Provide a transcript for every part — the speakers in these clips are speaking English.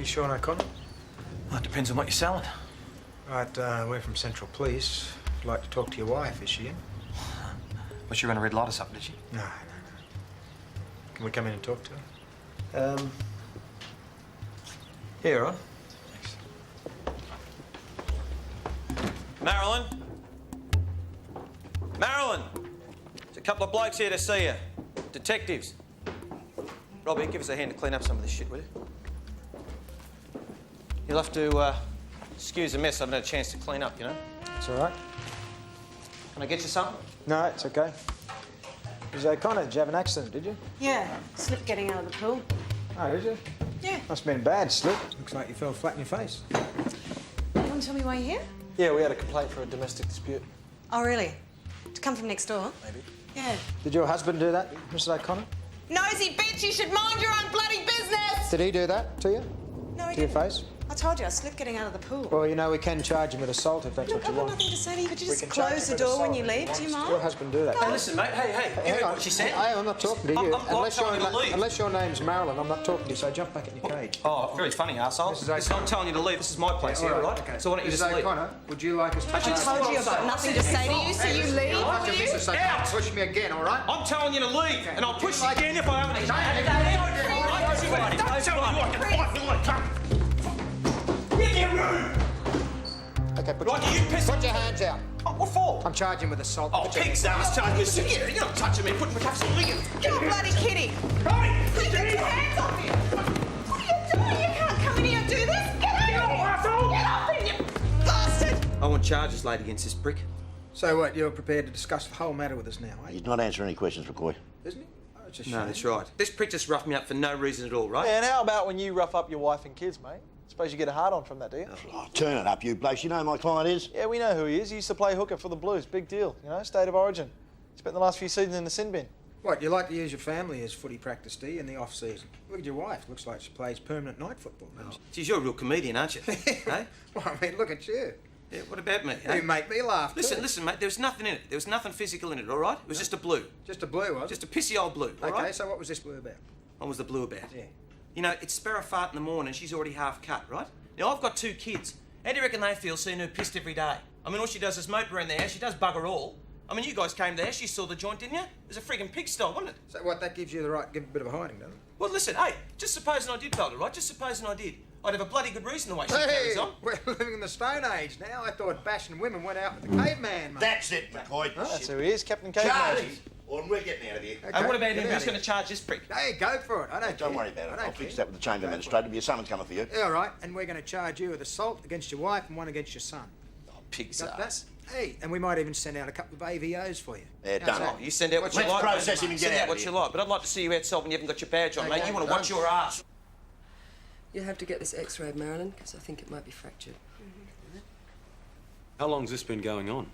Sean O'Connor? Well, it depends on what you're selling. Right, we're from Central Police. I'd like to talk to your wife. Is she in? Well, she ran a red light or something, did she? No. Can we come in and talk to her? Here, right? Thanks. Marilyn? Marilyn! There's a couple of blokes here to see you. Detectives. Robbie, give us a hand to clean up some of this shit, will you? You'll have to, excuse the mess I haven't had a chance to clean up, you know? It's all right. Can I get you something? No, it's okay. Ms. O'Connor, did you have an accident, did you? Yeah, slipped getting out of the pool. Oh, did you? Yeah. Must have been a bad slip. Looks like you fell flat in your face. You want to tell me why you're here? Yeah, we had a complaint for a domestic dispute. Oh, really? To come from next door? Maybe. Yeah. Did your husband do that, Mrs. O'Connor? Nosy bitch, you should mind your own bloody business! Did he do that to you? No, he To your didn't. face? I told you, I slipped getting out of the pool. Well, you know, we can charge him with assault if that's Look, what I've you got want. nothing to say to you, but you We just can charge close him the with door when assault you if he leave. Do you wants. mind? Your husband do that. Hey, listen, mate. Hey, you Hang heard on. what she said? I'm not talking to you. I'm telling you to leave. Unless your name's Marilyn, I'm not talking to you, so jump back in your cage. Oh, very funny, arsehole. Mrs. I'm telling you to leave. This is my place here, all right? Okay. So why don't you Mrs. just leave? O'Connor, would you like us to... I told you I've got nothing to say to you, so you leave, will you? Mrs. O'Connor, push me again, all right? I'm telling you to leave, and I'll push you Like- again if I haven't... Don't tell me you can fight me like that. In your room! Okay, put Right, you piss... your hands out. Oh, what for? I'm charging with assault. Oh, pig's ass, charge me. Here, you're not touching me. Put me cuffs on. You're a bloody kitty! Right! Hey, get your hands off me! What are you doing? You can't come in here and do this! Get out of here! Get off me, you bastard! I want charges laid against this prick. So what, you're prepared to discuss the whole matter with us now, are you? He's not answering any questions, McCoy. Isn't he? Oh, it's a shame. No, that's right. This prick just roughed me up for no reason at all, right? Yeah, and how about when you rough up your wife and kids, mate? Suppose you get a hard on from that, do you? Oh, turn it up, you blokes. You know who my client is? Yeah, we know who he is. He used to play hooker for the Blues. Big deal, you know, state of origin. Spent the last few seasons in the sin bin. What, you like to use your family as footy practice, do you, in the off-season? Look at your wife. Looks like she plays permanent night football, doesn't she? Geez, you're a real comedian, aren't you? Hey? Well, I mean, look at you. Yeah, what about me? You make me laugh, too. Listen, mate, there was nothing in it. There was nothing physical in it, all right? It was just a blue. Just a blue, was it? Just a pissy old blue, all Okay, right? so what was this blue about? What was the blue about? Yeah. You know, it's Sparrow Fart in the morning, she's already half cut, right? Now, I've got 2 kids. How do you reckon they feel seeing her pissed every day? I mean, all she does is mope around the house, she does bugger all. I mean, you guys came to the house, you saw the joint, didn't you? It was a friggin' pigsty, wasn't it? So what, that gives you the right to give a bit of a hiding, doesn't it? Well, listen, hey, just supposing I did belt her, right? Just supposing I did. I'd have a bloody good reason the way she carries on. We're living in the Stone Age now. I thought bashing women went out with the caveman, mate. That's it, McCoy. That's who he is, Captain Caveman. Charges! Or we're getting out of here. Okay, And what about get him? out Who's of going to here. charge this prick? Hey, go for it. I don't Don't care. worry about I it. don't I'll fix care. that with the chamber administrator. There'll be a summons coming for you. Yeah, all right. And we're going to charge you with assault against your wife and one against your son. Oh, pig's Got ass. that? Hey, and we might even send out a couple of AVOs for you. Yeah, How's done. that? Oh, you send out what you Let's like, process mate. him and Send get out out what of you here. like, but I'd like to see you outside when you haven't got your badge on, mate. Okay, You want to done. watch your ass. You'll have to get this x-rayed, Marilyn, because I think it might be fractured. How long's this been going on?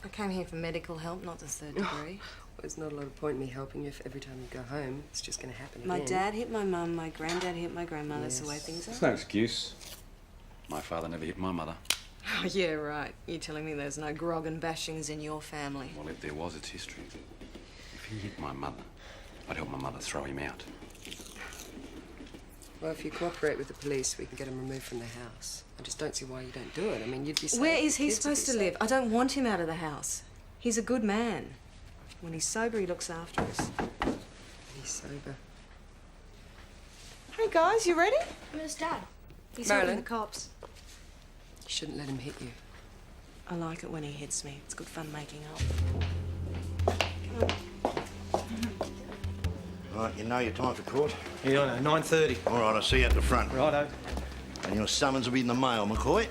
I came here for medical help, not the 3rd degree. Well, there's not a lot of point in me helping you if every time you go home, it's just going to happen My again. dad hit my mum, my granddad hit my grandmother, that's the way Yes. things It's are. no excuse. My father never hit my mother. Oh, yeah, right. You're telling me there's no grog and bashings in your family. Well, if there was, it's history. If he hit my mother, I'd help my mother throw him out. Well, if you cooperate with the police, we can get him removed from the house. I just don't see why you don't do it. I mean, you'd be safe. Where the is he kids would supposed be to live? safe. I don't want him out of the house. He's a good man. When he's sober, he looks after us. He's sober. Hey, guys, you ready? Where's Dad? He's Marilyn? helping the cops. You shouldn't let him hit you. I like it when he hits me. It's good fun making up. Right, you know your time for court. Yeah, I know. 9:30. All right, I'll see you at the front. Righto. And your summons will be in the mail, McCoy.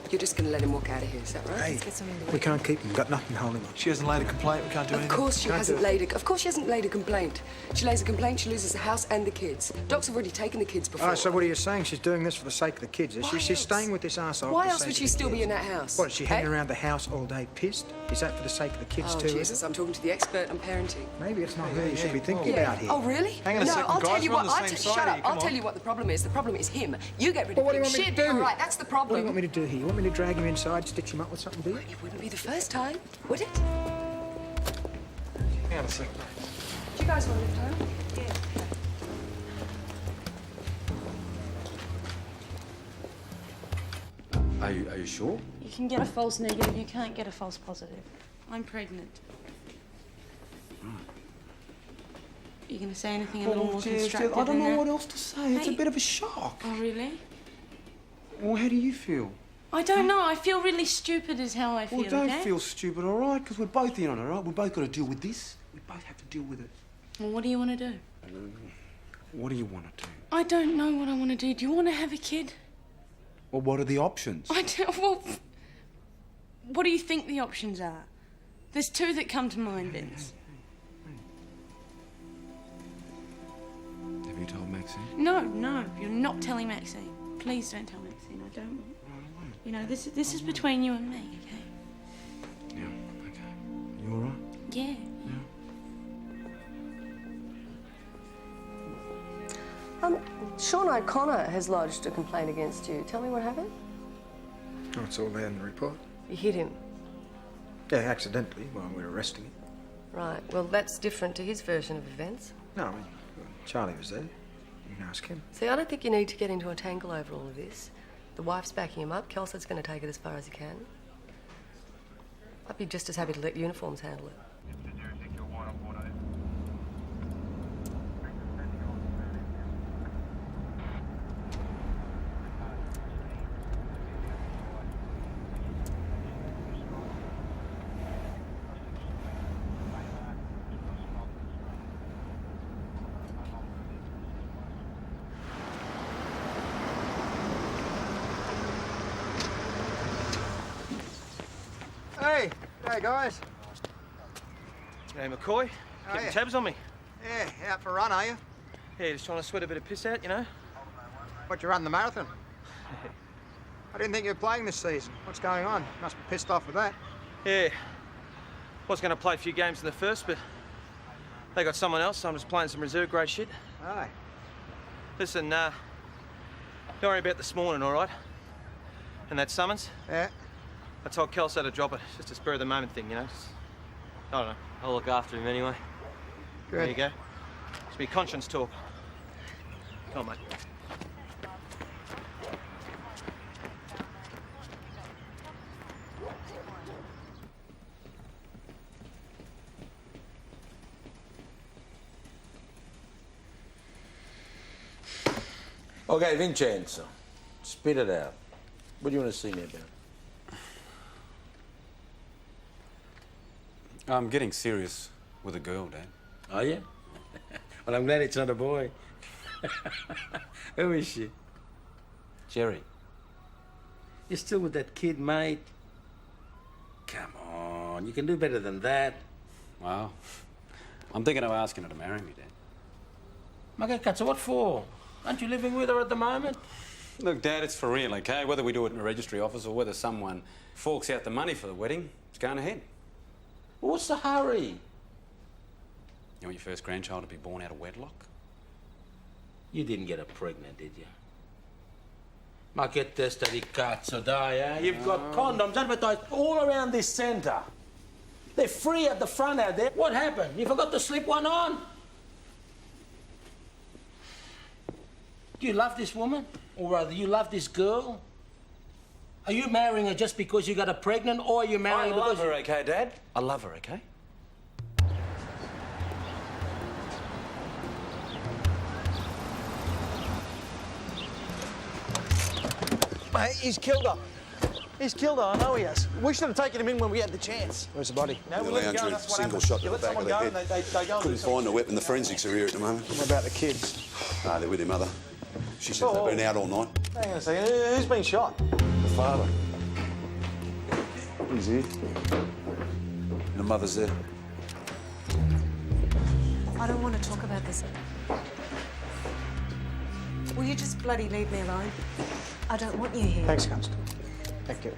You're just going to let him walk out of here, is that right? Hey, Let's get something to we eat. can't keep him. Got nothing holding on. She hasn't laid a complaint, we can't do Of anything. course she Can't hasn't do it. laid a... Of course she hasn't laid a complaint. She lays a complaint, she loses the house and the kids. Doc's already taken the kids before. Oh, so what are you saying? She's doing this for the sake of the kids, is she? Why She's else? staying with this arsehole. Why for the else sake would of she the still be kids. in that house? What, is she hanging Eh? around the house all day pissed? Is that for the sake of the kids Oh, too, is Jesus, it? I'm talking to the expert on parenting. Maybe it's not her you should be thinking Yeah. about here. Oh, really? Hang on a no, second, I'll guys, tell you we're on what. the same side Shut here, up. come I'll tell on. you what the problem is. The problem is him. You get rid Well, of what do him. you want me to She'd do? be all right. That's the problem. What do you want me to do here? You want me me to drag him inside, stitch him up with something big? It wouldn't be the first time, would it? Hang on a sec. Do you guys want to lift home? Yeah. Are you sure? You can get a false negative, you can't get a false positive. I'm pregnant. Are you going to say anything a little more constructive I don't than know that? what else to say. It's a Hey. bit of a shock. Oh, really? Well, how do you feel? I don't know. I feel really stupid is how I feel, Well, don't okay? feel stupid, all right? Because we're both in on it, all right? We've both got to deal with this. We both have to deal with it. Well, what do you want to do? What do you want to do? I don't know what I want to do. Do you want to have a kid? Well, what are the options? I don't... Well, what do you think the options are? There's two that come to mind, Vince. Have you told Maxine? No, you're not telling Maxine. Please don't tell Maxine. I don't want... You know, this is between you and me, okay? Yeah, okay. You all right? Yeah. Sean O'Connor has lodged a complaint against you. Tell me what happened. Oh, it's all there in the report. You hit him. Yeah, accidentally while we were arresting him. Right. Well, that's different to his version of events. No, I mean, Charlie was there. You can ask him. See, I don't think you need to get into a tangle over all of this. The wife's backing him up. Kelso's going to take it as far as he can. I'd be just as happy to let uniforms handle it. Hey, g'day guys. Hey, McCoy. Keeping yeah. tabs on me. Yeah, out for a run, are you? Yeah, just trying to sweat a bit of piss out, you know? What, you run the marathon? I didn't think you were playing this season. What's going on? Must be pissed off with that. Yeah. Was going to play a few games in the first, but they got someone else, so I'm just playing some reserve grade shit. Aye. Listen, don't worry about this morning, all right? And that summons? Yeah. I told Kelso to drop it. It's just a spur of the moment thing, you know? Just, I don't know. I'll look after him anyway. Good. There you go. It's me conscience talk. Come on, mate. Okay, Vincenzo, spit it out. What do you want to see me about? I'm getting serious with a girl, Dad. Are you? Well, I'm glad it's not a boy. Who is she? Jerry. You're still with that kid, mate? Come on, you can do better than that. Well, I'm thinking of asking her to marry me, Dad. Okay, so what for? Aren't you living with her at the moment? Look, Dad, it's for real, okay? Whether we do it in a registry office or whether someone forks out the money for the wedding, it's going ahead. Well, what's the hurry? You want your first grandchild to be born out of wedlock? You didn't get her pregnant, did you? Ma che testa di cazzo, dai, eh? You've got condoms advertised all around this centre. They're free at the front out there. What happened? You forgot to slip one on? Do you love this woman? Or rather, you love this girl? Are you marrying her just because you got her pregnant, or are you marrying her because... her, okay, Dad? I love her, okay? Mate, he's killed her. He's killed her, I know he has. We should have taken him in when we had the chance. Where's the body? No, The we let him lounge go, room, that's what single happened. shot to You the let back of someone the go head. and they go and Couldn't do something. find the weapon. The forensics are here at the moment. What about the kids? Ah, they're with their mother. She said they've been out all night. Hang on a second, who's been shot? The father. He's here. And the mother's there. I don't want to talk about this. Will you just bloody leave me alone? I don't want you here. Thanks, Constable. Thank you.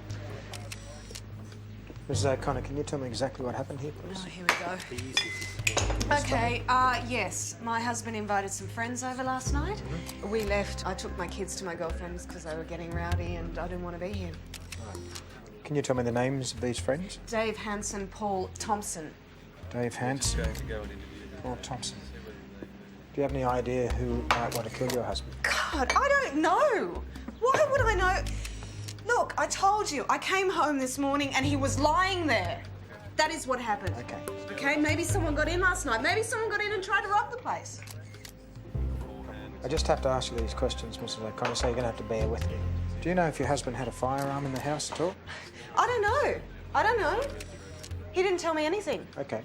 Mrs. O'Connor, can you tell me exactly what happened here, please? Oh, here we go. Okay, yes. My husband invited some friends over last night. We left. I took my kids to my girlfriend's because they were getting rowdy and I didn't want to be here. Can you tell me the names of these friends? Dave Hansen, Paul Thompson. Dave Hansen, Paul Thompson. Do you have any idea who might want to kill your husband? God, I don't know. Why would I know? Look, I told you, I came home this morning and he was lying there. That is what happened. Okay. Okay, maybe someone got in last night. Maybe someone got in and tried to rob the place. I just have to ask you these questions, Mrs. O'Connor, so you're going to have to bear with me. Do you know if your husband had a firearm in the house at all? I don't know. I don't know. He didn't tell me anything. Okay.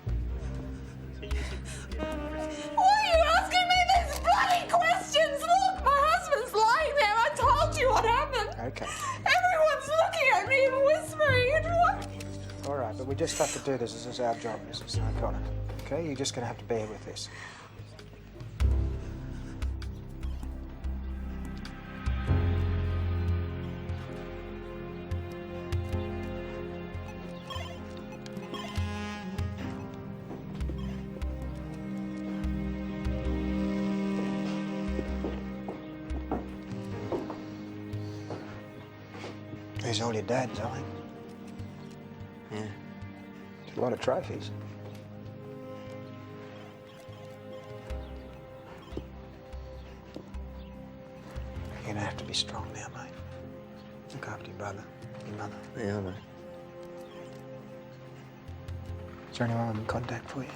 Why are you asking me these bloody questions? Look, my husband's lying there. I told you what happened. Okay. Everyone's looking at me and whispering. And what? All right, but we just have to do this. This is our job, Mrs. O'Connor. Okay? You're just going to have to bear with this. These are all your dad's, aren't they? Yeah. It's a lot of trophies. You're gonna have to be strong now, mate. Look after your brother, your mother. Yeah, I know. Is there anyone in contact for you?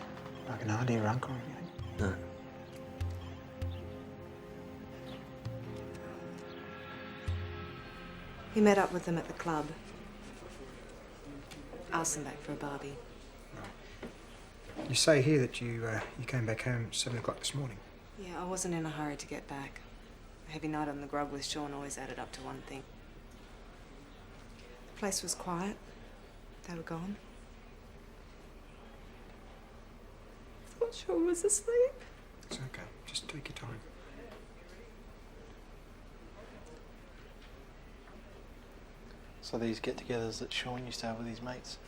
Like an auntie or uncle or anything? No. He met up with them at the club. Asked them back for a barbie. You say here that you came back home at 7 o'clock this morning. Yeah, I wasn't in a hurry to get back. A heavy night on the grub with Sean always added up to one thing. The place was quiet. They were gone. I thought Sean was asleep. It's okay. Just take your time. So these get-togethers that Sean used to have with his mates,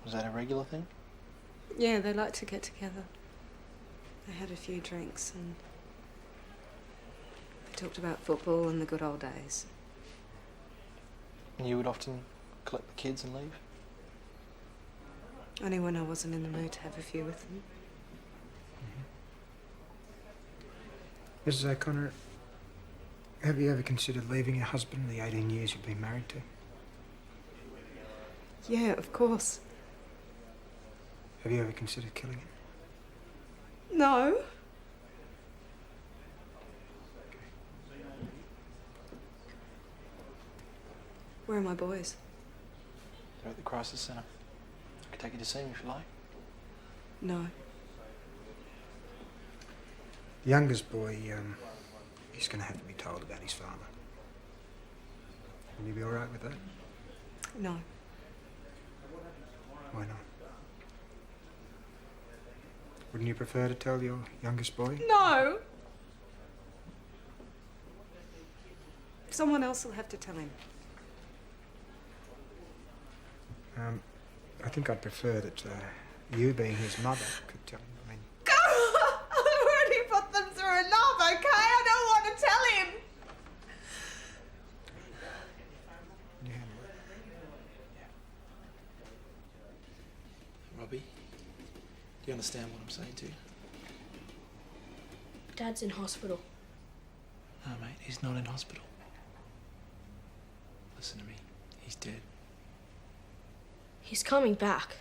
was that a regular thing? Yeah, they liked to get together. They had a few drinks and they talked about football and the good old days. And you would often collect the kids and leave? Only when I wasn't in the mood to have a few with them. Mrs. O'Connor, have you ever considered leaving your husband in the 18 years you've been married to? Yeah, of course. Have you ever considered killing him? No. Where are my boys? They're at the crisis centre. I could take you to see them if you like. No. The youngest boy, he's going to have to be told about his father. Will you be all right with that? No. Why not? Wouldn't you prefer to tell your youngest boy? No! Someone else will have to tell him. I think I'd prefer that you, being his mother, could tell him. I mean, I've already put them through enough, okay? I don't want to tell him. Robbie, do you understand what I'm saying to you? Dad's in hospital. No, mate, he's not in hospital. Listen to me, he's dead. He's coming back.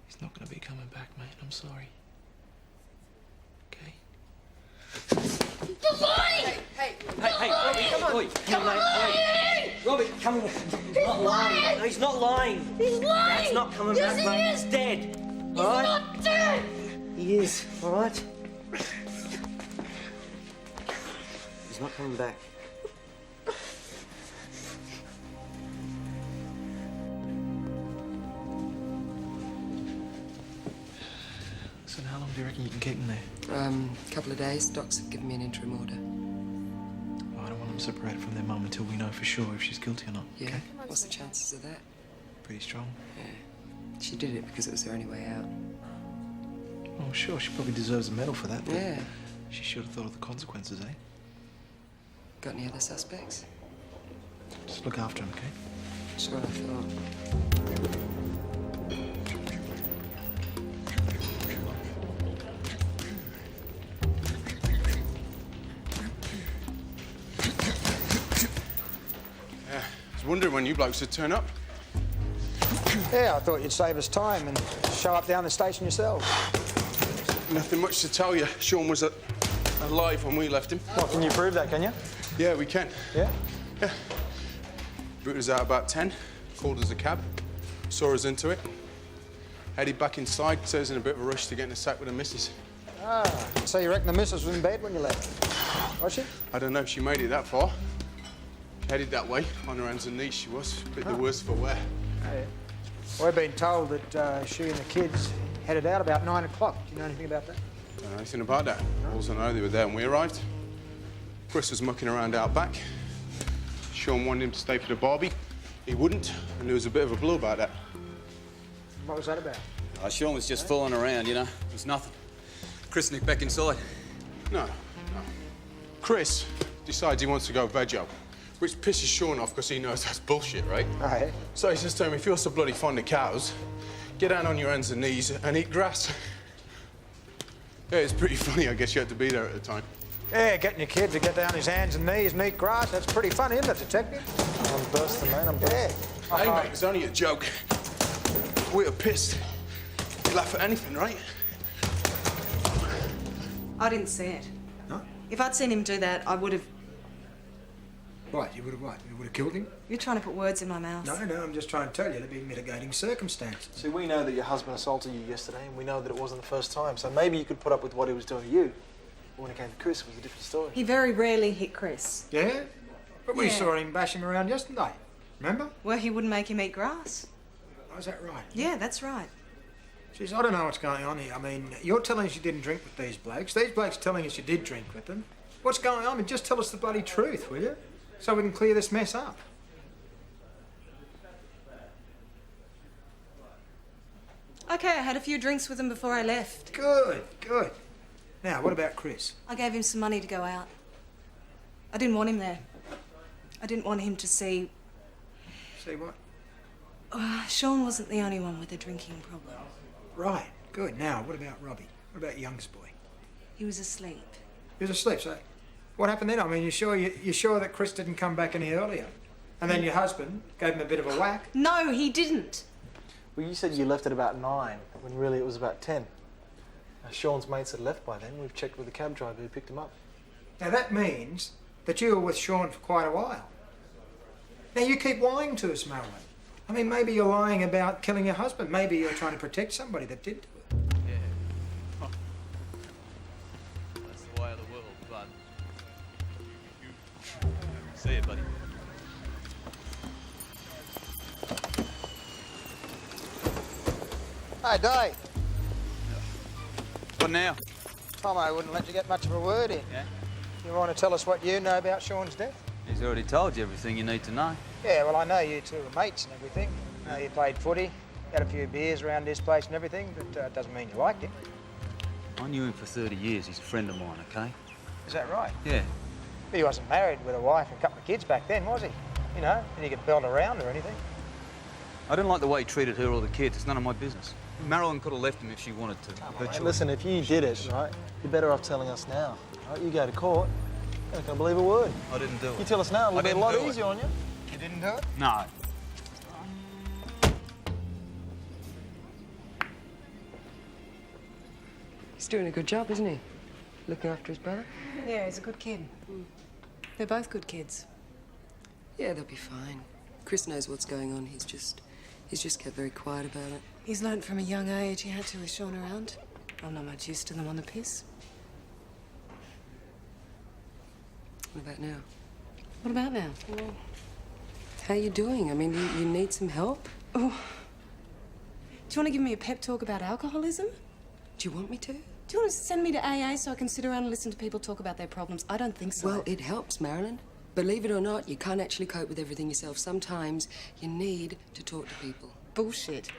He's not going to be coming back, mate, I'm sorry. Okay? Hey, Robbie, come on. Come on, mate. Robbie, come on. He's not lying. No, he's not lying. He's lying. Dad's not coming Yes, back, he mate. is. He's dead. He's all right? not dead. He is, all right? He's not coming back. So how long do you reckon you can keep him there? A couple of days. Docs have given me an interim order. Well, I don't want them separated from their mum until we know for sure if she's guilty or not. Yeah. Okay? What's the chances of that? Pretty strong. Yeah. She did it because it was her only way out. Oh, sure, she probably deserves a medal for that. But Yeah. she should have thought of the consequences, eh? Got any other suspects? Just look after him, okay? Sure, sure. I was wondering when you blokes would turn up. Yeah, I thought you'd save us time and show up down the station yourselves. Nothing much to tell you. Sean was alive when we left him. What, can you prove that, can you? Yeah, we can. Yeah? Yeah. Booted us out about 10, called us a cab, saw us into it, headed back inside, says in a bit of a rush to get in a sack with the missus. Ah, so you reckon the missus was in bed when you left? Was she? I don't know if she made it that far. She headed that way, on her hands and knees she was, a bit the worse for wear. Oh, yeah. We've been told that she and the kids headed out about 9 o'clock. Do you know anything about that? Don't know anything about that. All I know, they were there when we arrived. Chris was mucking around out back. Sean wanted him to stay for the barbie. He wouldn't, and there was a bit of a blow about that. What was that about? Sean was just fooling around, you know. It was nothing. Chris nicked back inside. No. Chris decides he wants to go veggie, which pisses Sean off because he knows that's bullshit, right? Oh, yeah? So he says to him, if you're so bloody fond of cows, get down on your hands and knees and eat grass. Yeah, it's pretty funny. I guess you had to be there at the time. Yeah, getting your kid to get down his hands and knees and eat grass, that's pretty funny, isn't it, Detective? I'm bursting, man, I'm bursting. Yeah. Hey, mate, it's only a joke. We were pissed. You laugh at anything, right? I didn't see it. No? If I'd seen him do that, I would have... What, you would have what? You would have killed him? You're trying to put words in my mouth. No, I'm just trying to tell you there'd be mitigating circumstances. See, we know that your husband assaulted you yesterday, and we know that it wasn't the first time, so maybe you could put up with what he was doing to you. But when it came to Chris, it was a different story. He very rarely hit Chris. Yeah? But we Yeah. saw him bash him around yesterday. Remember? Well, he wouldn't make him eat grass. Oh, is that right? Yeah, that's right. Jeez, I don't know what's going on here. I mean, you're telling us you didn't drink with these blokes. These blokes telling us you did drink with them. What's going on? I mean, just tell us the bloody truth, will you? So we can clear this mess up. Okay, I had a few drinks with him before I left. Good, good. Now, what about Chris? I gave him some money to go out. I didn't want him there. I didn't want him to see... See what? Sean wasn't the only one with a drinking problem. Right, good. Now, what about Robbie? What about youngest boy? He was asleep. He was asleep, so what happened then? I mean, you're sure that Chris didn't come back any earlier? And then your husband gave him a bit of a whack? No, he didn't. Well, you said you left at about 9, when really it was about 10. Now, Sean's mates had left by then. We've checked with the cab driver who picked him up. Now, that means that you were with Sean for quite a while. Now, you keep lying to us, Marilyn. I mean, maybe you're lying about killing your husband. Maybe you're trying to protect somebody that did do it. Yeah. That's the way of the world, but... See you, buddy. Hey, Dave. What now? Tomo wouldn't let you get much of a word in. Yeah? You want to tell us what you know about Sean's death? He's already told you everything you need to know. Yeah, well, I know you two are mates and everything. I know you played footy, had a few beers around this place and everything, but it doesn't mean you liked him. I knew him for 30 years. He's a friend of mine, okay? Is that right? Yeah. But he wasn't married with a wife and a couple of kids back then, was he? You know, and you could belt around or anything. I didn't like the way he treated her or the kids. It's none of my business. Marilyn could have left him if she wanted to. Her Mate, choice. listen, if you did it, right, you're better off telling us now. Right? You go to court, you're not going to believe a word. I didn't do it. You tell us now, it'll be a didn't lot do it. easier on you. You didn't do it? No. He's doing a good job, isn't he? Looking after his brother. Yeah, he's a good kid. They're both good kids. Yeah, they'll be fine. Chris knows what's going on. He's just kept very quiet about it. He's learnt from a young age he had to with Sean around. I'm not much used to them on the piss. What about now? What about now? Well, how you doing? I mean, you need some help? Oh. Do you want to give me a pep talk about alcoholism? Do you want me to? Do you want to send me to AA so I can sit around and listen to people talk about their problems? I don't think so. Well, it helps, Marilyn. Believe it or not, you can't actually cope with everything yourself. Sometimes you need to talk to people. Bullshit.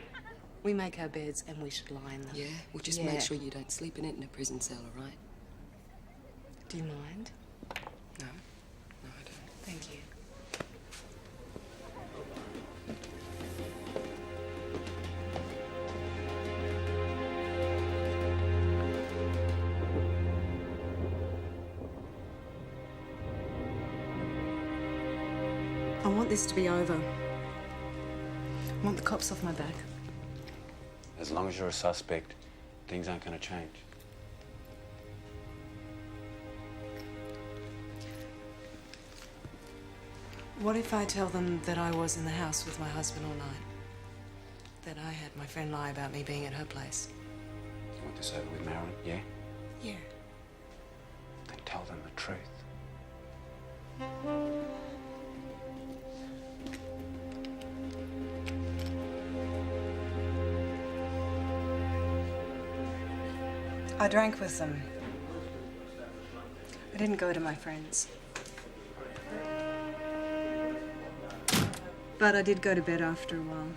We make our beds and we should lie in them. Yeah? Well, just make sure you don't sleep in it in a prison cell, all right? Do you mind? No. No, I don't. Thank you. want this to be over. I want the cops off my back. As long as you're a suspect, things aren't going to change. What if I tell them that I was in the house with my husband all night? That I had my friend lie about me being at her place? You want this over with, Marilyn? Yeah? Yeah. Then tell them the truth. I drank with them. I didn't go to my friends. But I did go to bed after a while.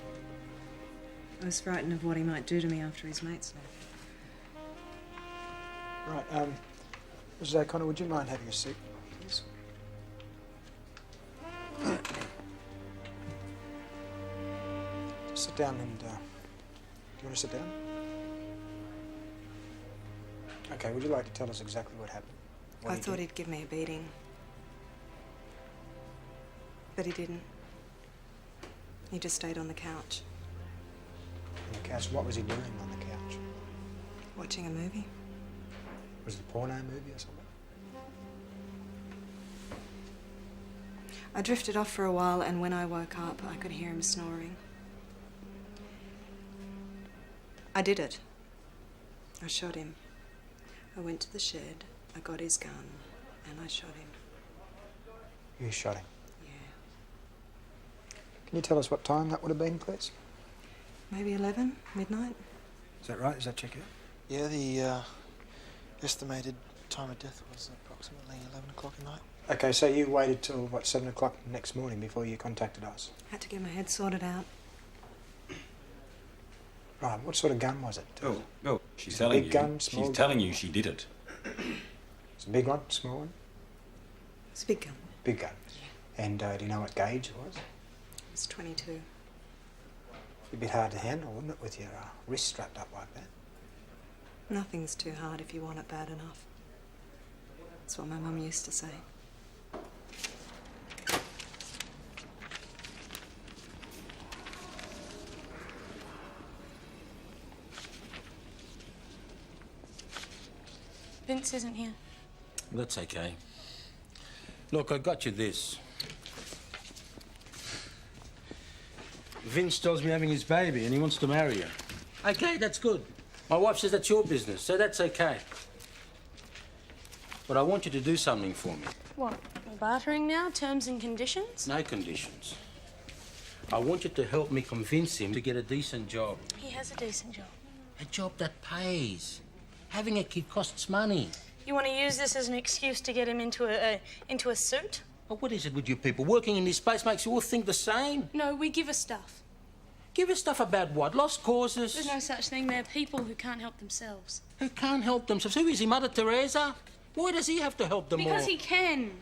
I was frightened of what he might do to me after his mates left. Right, Mrs. O'Connor, would you mind having a seat, please? Sit down and, do you want to sit down? Okay, would you like to tell us exactly what happened? I thought he'd give me a beating. But he didn't. He just stayed on the couch. On the couch? What was he doing on the couch? Watching a movie. Was it a porno movie or something? I drifted off for a while, and when I woke up, I could hear him snoring. I did it. I shot him. I went to the shed, I got his gun, and I shot him. You shot him? Yeah. Can you tell us what time that would have been, please? Maybe 11, midnight. Is that right? Does that check out? Yeah, the estimated time of death was approximately 11 o'clock at night. Okay, so you waited till, what, 7 o'clock the next morning before you contacted us? Had to get my head sorted out. Right, what sort of gun was it? Oh, she's telling big you. Gun, small She's telling you she did it. It's a big one, small one? It's a big gun. Big gun. Yeah. And do you know what gauge it was? It's 22. It'd be a bit hard to handle, wouldn't it, with your wrist strapped up like that? Nothing's too hard if you want it bad enough. That's what my mum used to say. Vince isn't here. That's okay. Look, I got you this. Vince tells me having his baby and he wants to marry her. Okay, that's good. My wife says that's your business, so that's okay. But I want you to do something for me. What? We're bartering now? Terms and conditions? No conditions. I want you to help me convince him to get a decent job. He has a decent job. A job that pays. Having a kid costs money. You want to use this as an excuse to get him into a suit? But what is it with you people? Working in this space makes you all think the same. No, we give us stuff. Give us stuff about what? Lost causes? There's no such thing. They're people who can't help themselves. Who can't help themselves? Who is he, Mother Teresa? Why does he have to help them all? Because he can.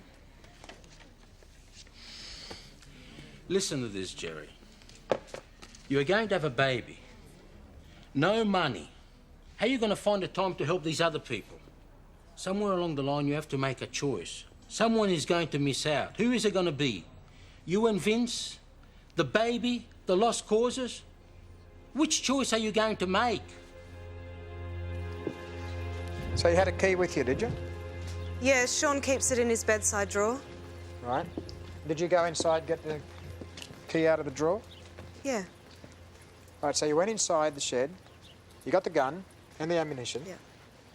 Listen to this, Jerry. You're going to have a baby. No money. How are you going to find the time to help these other people? Somewhere along the line, you have to make a choice. Someone is going to miss out. Who is it going to be? You and Vince? The baby? The lost causes? Which choice are you going to make? So you had a key with you, did you? Yeah, Sean keeps it in his bedside drawer. Right. Did you go inside, get the key out of the drawer? Yeah. Right, so you went inside the shed, you got the gun and the ammunition. Yeah.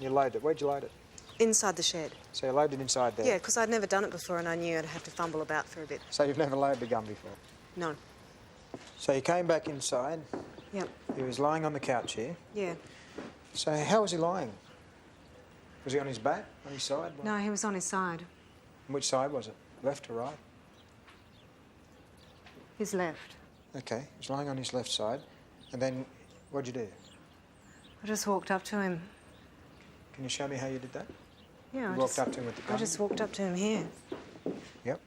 You loaded it. Where'd you load it? Inside the shed. So you loaded it inside there? Yeah, because I'd never done it before and I knew I'd have to fumble about for a bit. So you've never loaded a gun before? No. So you came back inside. Yep. He was lying on the couch here. Yeah. So how was he lying? Was he on his back? On his side? No, he was on his side. And which side was it? Left or right? His left. Okay, he was lying on his left side. And then, what'd you do? I just walked up to him. Can you show me how you did that? Yeah, You walked up to him with the gun? I just walked up to him here. Yep.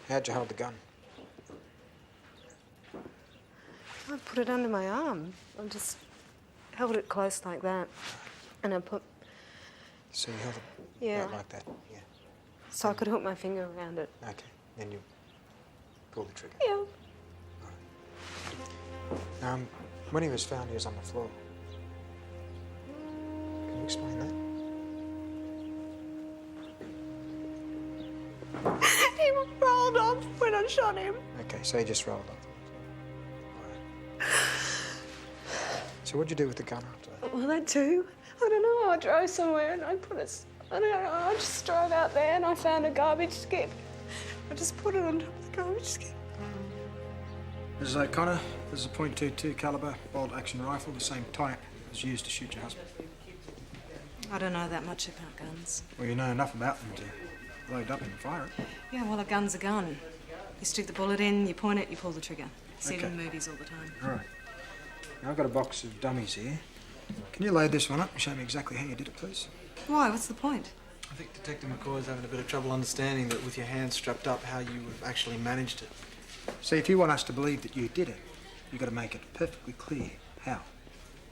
How'd you hold the gun? I put it under my arm. I just held it close like that. And I put... So you held it Yeah. out like that? Yeah. So I could hook my finger around it. Okay. Then you pull the trigger? Yeah. When he was found, he was on the floor. Can you explain that? He rolled off when I shot him. Okay, so he just rolled up. So what'd you do with the gun after that? Well, that too. I don't know. I drove somewhere and I put it. I don't know. I just drove out there and I found a garbage skip. I just put it on top of the garbage skip. Mrs. O'Connor, this is a .22 caliber bolt-action rifle, the same type as used to shoot your husband. I don't know that much about guns. Well, you know enough about them to load up and fire it. Yeah, well, a gun's a gun. You stick the bullet in, you point it, you pull the trigger. You see it Okay. in movies all the time. All right. Now, I've got a box of dummies here. Can you load this one up and show me exactly how you did it, please? Why? What's the point? I think Detective McCoy's having a bit of trouble understanding that with your hands strapped up, how you have actually managed it. See, if you want us to believe that you did it, you've got to make it perfectly clear how.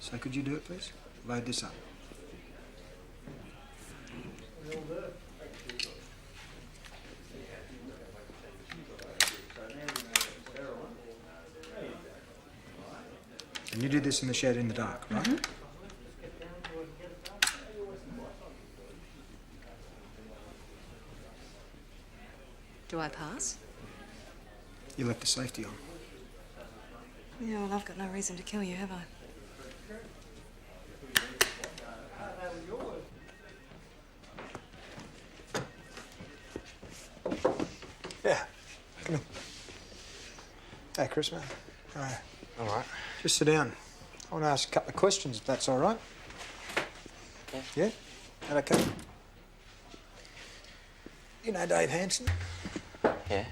So could you do it, please? Load this up. And you did this in the shed in the dark, right? Mm-hmm. Do I pass? You left the safety on. Yeah, well, I've got no reason to kill you, have I? Yeah. Come in. Hey, Chris, man. All right. Just sit down. I want to ask a couple of questions, if that's all right. Yeah. Yeah? That okay? You know Dave Hanson? Yeah.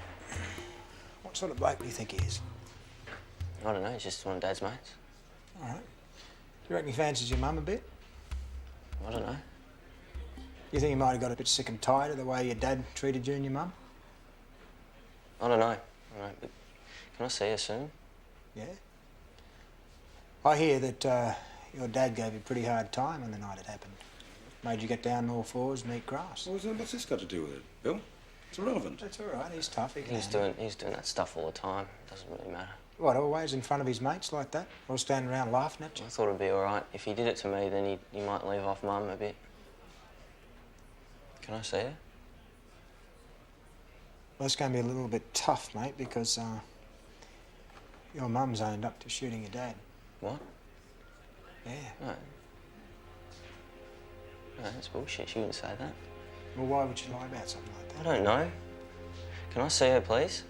What sort of bloke do you think he is? I don't know. He's just one of Dad's mates. All right. Do you reckon he fancies your mum a bit? I don't know. You think he might have got a bit sick and tired of the way your dad treated you and your mum? I don't know. All right, but can I see her soon? Yeah? I hear that your dad gave you a pretty hard time on the night it happened. Made you get down on all fours and eat grass. What's this got to do with it, Bill? It's irrelevant. That's all right. He's tough. He can He's handle it. doing that stuff all the time. Doesn't really matter. What, always in front of his mates like that? Or standing around laughing at you? I thought it'd be all right. If he did it to me, then he might leave off Mum a bit. Can I see her? Well, it's going to be a little bit tough, mate, because your mum's owned up to shooting your dad. What? Yeah. No. No, that's bullshit. She wouldn't say that. Well, why would she lie about something like that? I don't know. Can I see her, please?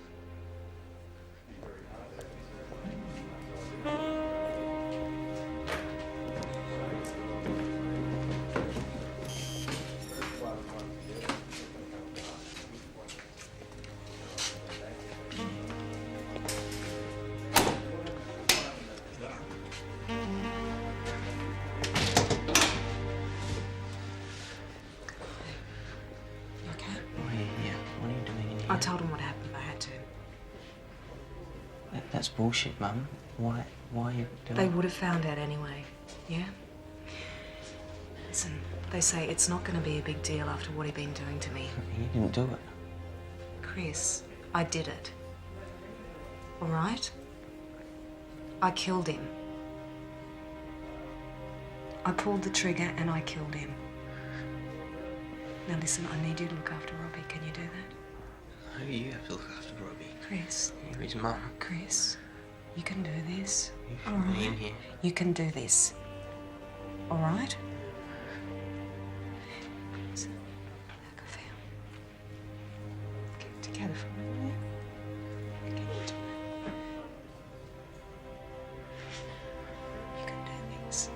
I told him what happened. I had to. That's bullshit, Mum. Why are you doing They would have found out anyway, yeah? Listen, they say it's not going to be a big deal after what he'd been doing to me. You didn't do it. Chris, I did it. All right? I killed him. I pulled the trigger and I killed him. Now listen, I need you to look after Robbie. Can you do that? Maybe you have to look after Robbie. Chris. You're his mum. Chris, you can do this. You All should be right? in here. You can do this. All right? Listen, how I feel. Get it together for me, will you? Get it. You can do this.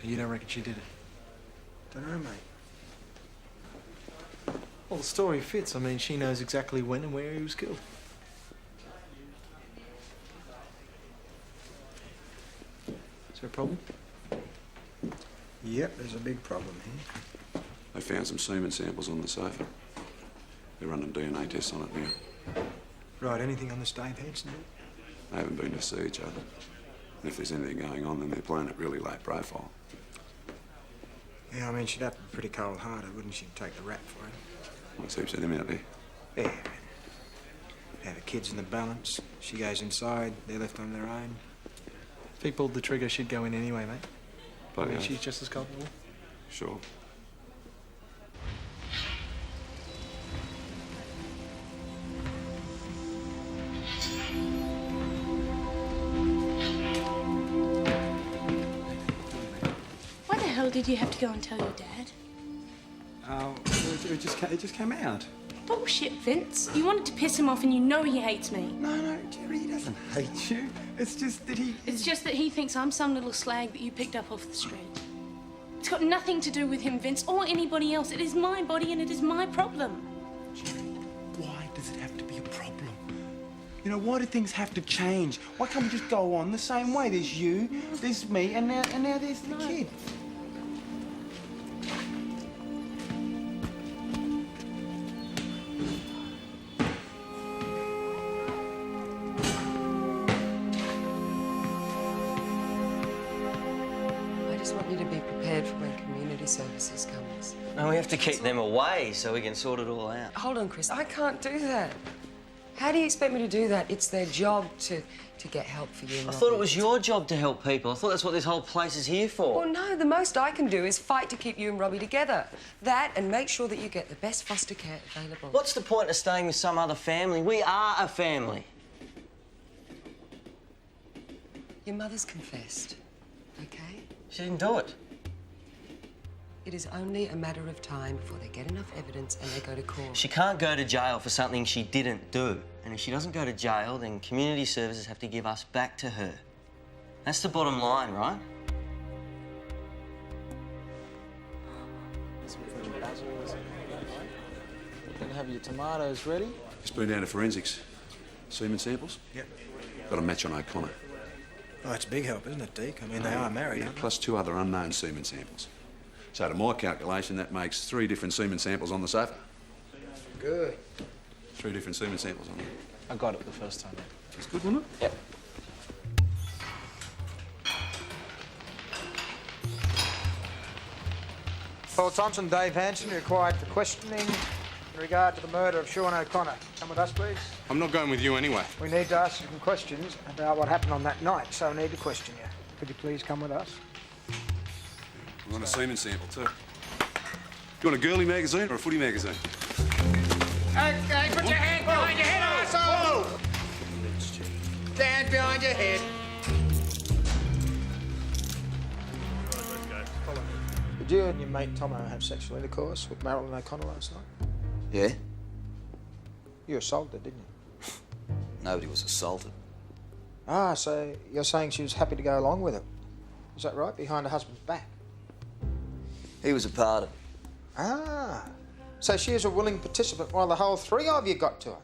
You don't reckon she did it? Don't know, mate. Well, the story fits. I mean, she knows exactly when and where he was killed. Is there a problem? Yep, there's a big problem here. They found some semen samples on the sofa. They're running DNA tests on it now. Right, anything on this Dave Hanson? They haven't been to see each other. And if there's anything going on, then they're playing it really low profile. Yeah, I mean, she'd have to be pretty cold-hearted, wouldn't she, to take the rap for it? What's heaps of them out there? Yeah. Have the kids in the balance. She goes inside, they're left on their own. If he pulled the trigger, she'd go in anyway, mate. I Bloody mean, oath. she's just as culpable. Sure. Why the hell did you have to go and tell your dad? Oh, it just came out. Bullshit, Vince. You wanted to piss him off and you know he hates me. No, Jerry, he doesn't hate you. It's just that he... It's just that he thinks I'm some little slag that you picked up off the street. It's got nothing to do with him, Vince, or anybody else. It is my body and it is my problem. Jerry, why does it have to be a problem? You know, why do things have to change? Why can't we just go on the same way? There's you, there's me, and now there's the kid. I just want you to be prepared for when community services comes. No, we have to keep them away so we can sort it all out. Hold on, Chris. I can't do that. How do you expect me to do that? It's their job to get help for you. I thought it was your job to help people. I thought that's what this whole place is here for. Well, no, the most I can do is fight to keep you and Robbie together. That and make sure that you get the best foster care available. What's the point of staying with some other family? We are a family. Your mother's confessed, okay? She didn't do it. It is only a matter of time before they get enough evidence and they go to court. She can't go to jail for something she didn't do. And if she doesn't go to jail, then community services have to give us back to her. That's the bottom line, right? Gonna have your tomatoes ready. Just been down to forensics. Semen samples? Yep. Got a match on O'Connor. Oh, it's a big help, isn't it, Deke? I mean, they are married, aren't they? Plus 2 other unknown semen samples. So to my calculation, that makes 3 different semen samples on the sofa. Good. 3 different semen samples on there. I got it the first time. That's good, wasn't it? Yep. Paul Thompson, Dave Hanson, required for questioning in regard to the murder of Sean O'Connor. Come with us, please. I'm not going with you anyway. We need to ask you some questions about what happened on that night, so we need to question you. Could you please come with us? We want a semen sample, too. You want a girly magazine or a footy magazine? Okay, put your hand behind your head, arsehole! Stand behind your head. Did you and your mate Tomo have sexual intercourse with Marilyn O'Connor last night? Yeah? You assaulted, didn't you? Nobody was assaulted. Ah, so you're saying she was happy to go along with it. Is that right? Behind her husband's back? He was a part of it. Ah, so she is a willing participant while the whole 3 of you got to her?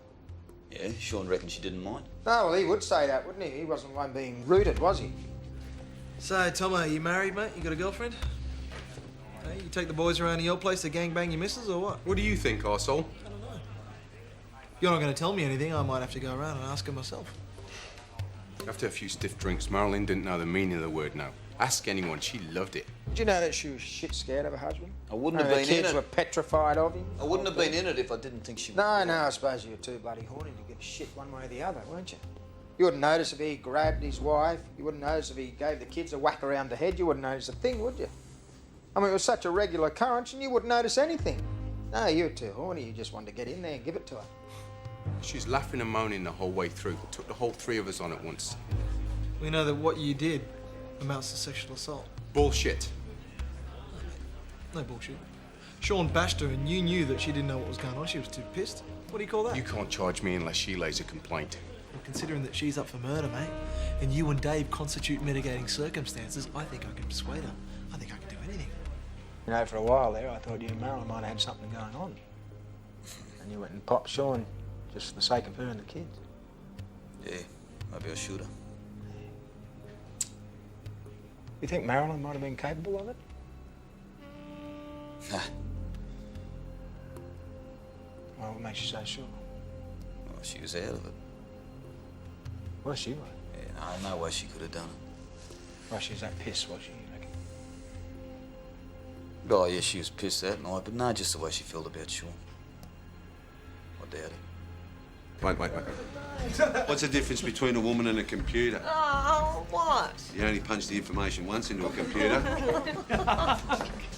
Yeah, Sean reckoned she didn't mind. Oh, well, he would say that, wouldn't he? He wasn't the one being rooted, was he? So, Tomo, are you married, mate? You got a girlfriend? Hey, you take the boys around to your place to gangbang your missus, or what? What do you think, arsehole? I don't know. You're not going to tell me anything. I might have to go around and ask her myself. After a few stiff drinks, Marilyn didn't know the meaning of the word no. Ask anyone, she loved it. Did you know that she was shit scared of her husband? I wouldn't have And been the in kids it. were petrified of him? I wouldn't have been in it if I didn't think she was. No, I suppose you were too bloody horny to give a shit one way or the other, weren't you? You wouldn't notice if he grabbed his wife. You wouldn't notice if he gave the kids a whack around the head. You wouldn't notice a thing, would you? I mean, it was such a regular occurrence and you wouldn't notice anything. No, you were too horny. You just wanted to get in there and give it to her. She's laughing and moaning the whole way through. Took the whole 3 of us on at once. We know that what you did amounts to sexual assault. Bullshit. No bullshit. Sean bashed her and you knew that she didn't know what was going on. She was too pissed. What do you call that? You can't charge me unless she lays a complaint. Well, considering that she's up for murder, mate, and you and Dave constitute mitigating circumstances, I think I can persuade her. I think I can do anything. You know, for a while there, I thought you and Marilyn might have had something going on. And you went and popped Sean just for the sake of her and the kids. Yeah, maybe I should have. You think Marilyn might have been capable of it? Nah. Well, what makes you so sure? Well, she was out of it. Was she, mate? Yeah, no way she could have done it. Well, she was that pissed, was she? You reckon? Oh, yeah, she was pissed that night, but no, just the way she felt about Sean. I doubt it. Wait. What's the difference between a woman and a computer? Oh, what? You only punch the information once into a computer.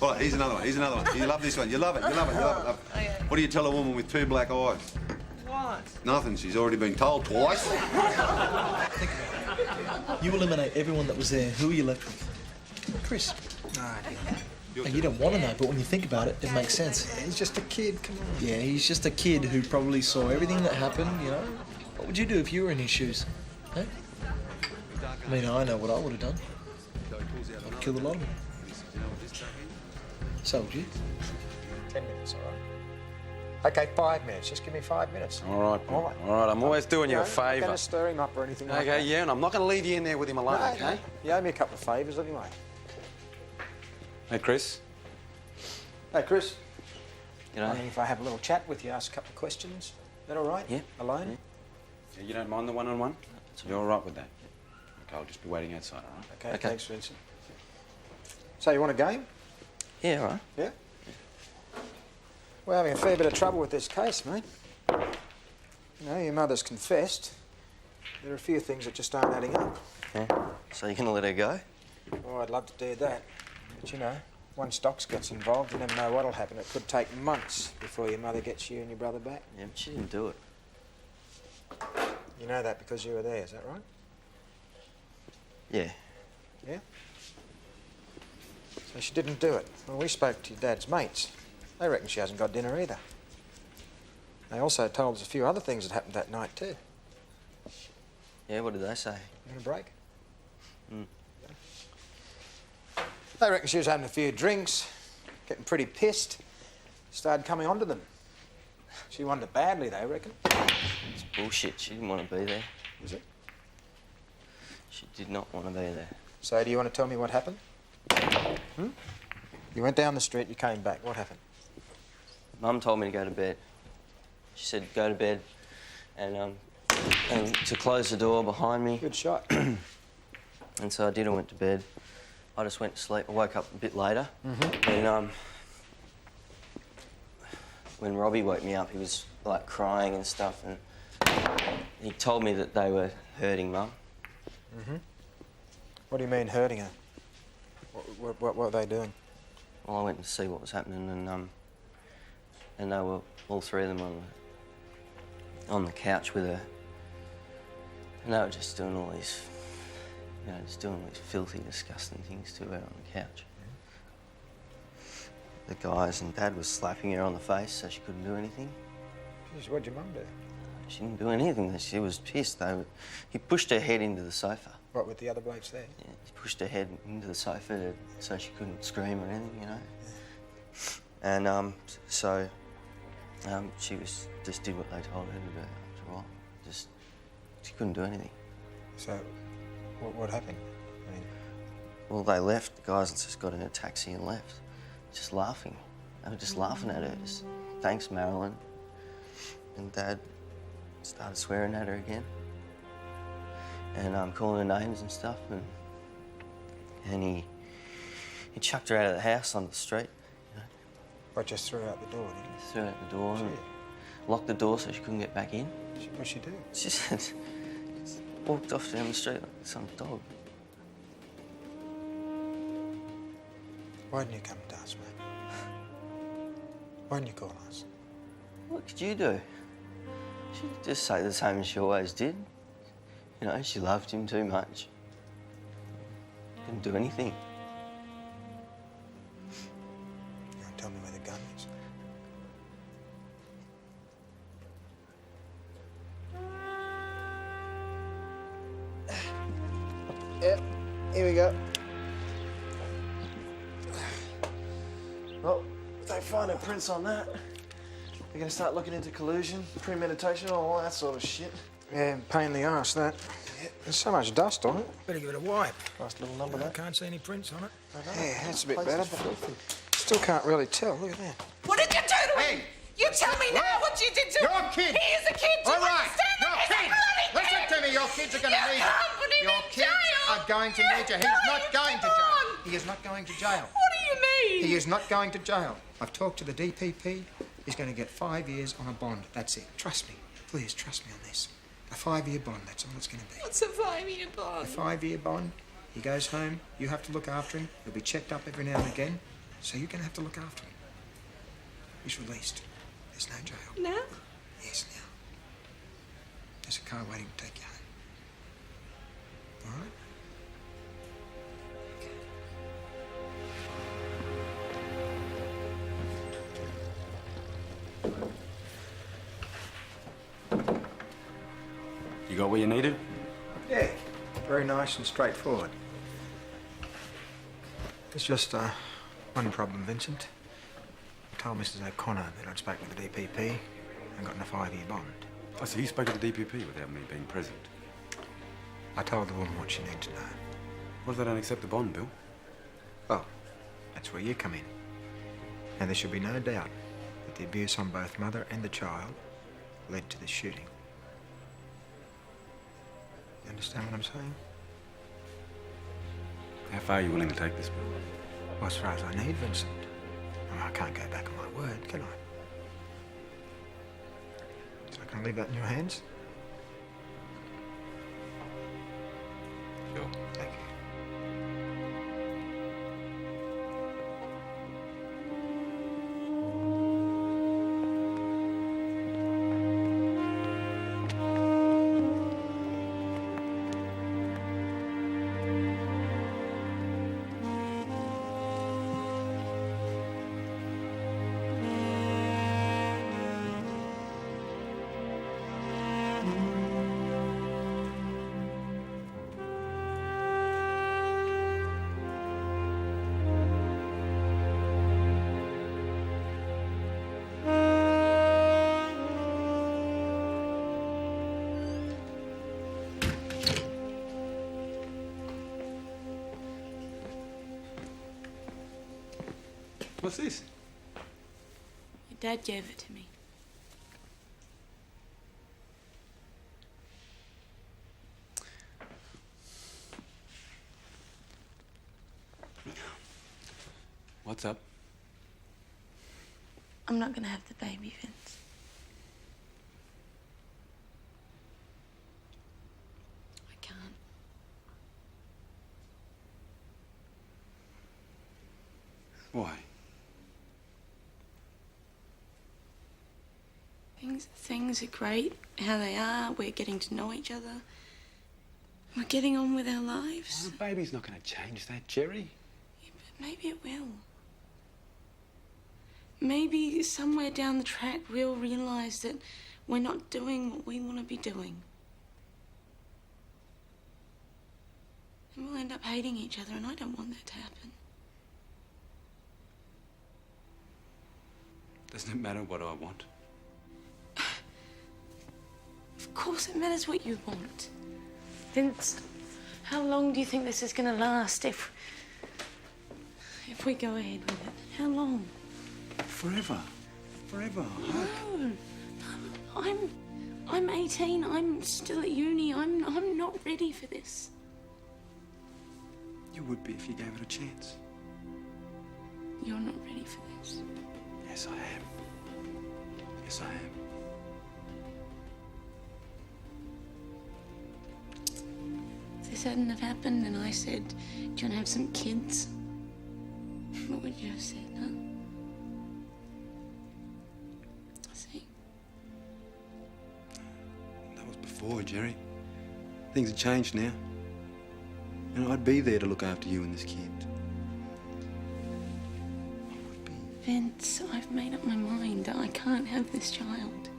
All right, here's another one. You love this one. You love it. Okay. What do you tell a woman with 2 black eyes? What? Nothing. She's already been told twice. Think about it. You eliminate everyone that was there. Who are you left with? Chris. And you don't want to know, but when you think about it, it makes sense. He's just a kid, come on. Yeah, he's just a kid who probably saw everything that happened, you know? What would you do if you were in his shoes? Eh? I mean, I know what I would have done. I'd have killed a lot of them. So would you? 10 minutes, all right? Okay, 5 minutes. Just give me 5 minutes. All right. I'm always doing you a I'm not favour. going to stir him up or anything like that. Okay, yeah, and I'm not going to leave you in there with him alone, okay? You owe me a couple of favours anyway. Hey, Chris. Hey, Chris. You know? I mean, if I have a little chat with you, ask a couple of questions. Is that all right? Yeah. Alone? Yeah, you don't mind the one-on-one? You're all right with that? Okay, I'll just be waiting outside, all right? Okay, thanks, Vincent. So, you want a game? Yeah, all right. Yeah? We're having a fair bit of trouble with this case, mate. You know, your mother's confessed. There are a few things that just aren't adding up. Yeah. So you're going to let her go? Oh, I'd love to do that. But, you know, once Docs gets involved, you never know what'll happen. It could take months before your mother gets you and your brother back. Yeah, but she didn't do it. You know that because you were there, is that right? Yeah. Yeah? So she didn't do it. Well, we spoke to your dad's mates. They reckon she hasn't got dinner either. They also told us a few other things that happened that night, too. Yeah, what did they say? You want a break? Mm. They reckon she was having a few drinks, getting pretty pissed, started coming onto them. She wanted it badly, they reckon. It's bullshit. She didn't want to be there. Is it? She did not want to be there. So, do you want to tell me what happened? Hmm? You went down the street, you came back. What happened? Mum told me to go to bed. She said, go to bed and to close the door behind me. Good shot. And so I did. I went to bed. I just went to sleep. I woke up a bit later. Mm-hmm. And when Robbie woke me up, he was like crying and stuff. And he told me that they were hurting Mum. Mm-hmm. What do you mean hurting her? What were they doing? Well, I went to see what was happening, and they were all three of them on the couch with her, and they were just doing all these, you know, just doing all these filthy, disgusting things to her on the couch. The guys and Dad was slapping her on the face so she couldn't do anything. Jeez, what'd your mum do? She didn't do anything. She was pissed. He pushed her head into the sofa. What, with the other blokes there? Yeah, he pushed her head into the sofa so she couldn't scream or anything, you know. And so she just did what they told her to do after a while. She couldn't do anything. So, what happened? I mean... Well, they left. The guys just got in a taxi and left, just laughing. They were just laughing at her. Just, thanks, Marilyn. And Dad started swearing at her again. And calling her names and stuff, and he chucked her out of the house onto the street. You know? What, just threw her out the door, did he? Threw her out the door and locked the door so she couldn't get back in. What'd she do? She just walked off down the street like some dog. Why didn't you come to us, mate? Why didn't you call us? What could you do? She'd just say the same as she always did. You know, she loved him too much. Didn't do anything. You want to tell me where the gun is? Yep, here we go. Well, if they find her prints on that, they're going to start looking into collusion, premeditation, all that sort of shit. Yeah, pain in the arse, that. Yeah, there's so much dust on it. Better give it a wipe. Nice little number, that. Can't see any prints on it. Yeah, that's a bit better. Still can't really tell. Look at that. What did you do to him? You tell me now what you did to him. You're a kid. He is a kid. Do you All right. understand that? You're a kid. Listen to me. You're kids are going to need you. Your kids are going to need you. He's not going to jail. He is not going to jail. What do you mean? He is not going to jail. I've talked to the DPP. He's going to get 5 years on a bond. That's it. Trust me. Please trust me on this. A 5-year bond, that's all it's going to be. What's a 5-year bond? A 5-year bond. He goes home, you have to look after him. He'll be checked up every now and again. So you're going to have to look after him. He's released. There's no jail. Now? Yes, now. There's a car waiting to take you home. All right? You got what you needed? Yeah. Very nice and straightforward. There's just one problem, Vincent. I told Mrs. O'Connor that I'd spoken to the DPP and gotten a 5-year bond. Oh, so you spoke to the DPP without me being present? I told the woman what she needed to know. What if they don't accept the bond, Bill? Well, that's where you come in. Now, there should be no doubt that the abuse on both mother and the child led to the shooting. You understand what I'm saying? How far are you willing to take this, Bill? Well, as far as I need, Vincent. I can't go back on my word, can I? So I can leave that in your hands? Sure. Thank you. What's this? Your dad gave it to me. What's up? I'm not gonna have the baby, Vince. I can't. Why? Things are great, how they are. We're getting to know each other. We're getting on with our lives. Oh, the baby's not going to change that, Jerry. Yeah, but maybe it will. Maybe somewhere down the track we'll realise that we're not doing what we want to be doing. And we'll end up hating each other, and I don't want that to happen. Doesn't it matter what I want? Of course it matters what you want. Vince, how long do you think this is going to last if we go ahead with it? How long? Forever. Forever. No. I'm 18. I'm still at uni. I'm not ready for this. You would be if you gave it a chance. You're not ready for this. Yes, I am. Yes, I am. If this hadn't have happened and I said, do you want to have some kids? What would you have said, huh? See? That was before, Jerry. Things have changed now. And I'd be there to look after you and this kid. Vince, I've made up my mind that I can't have this child.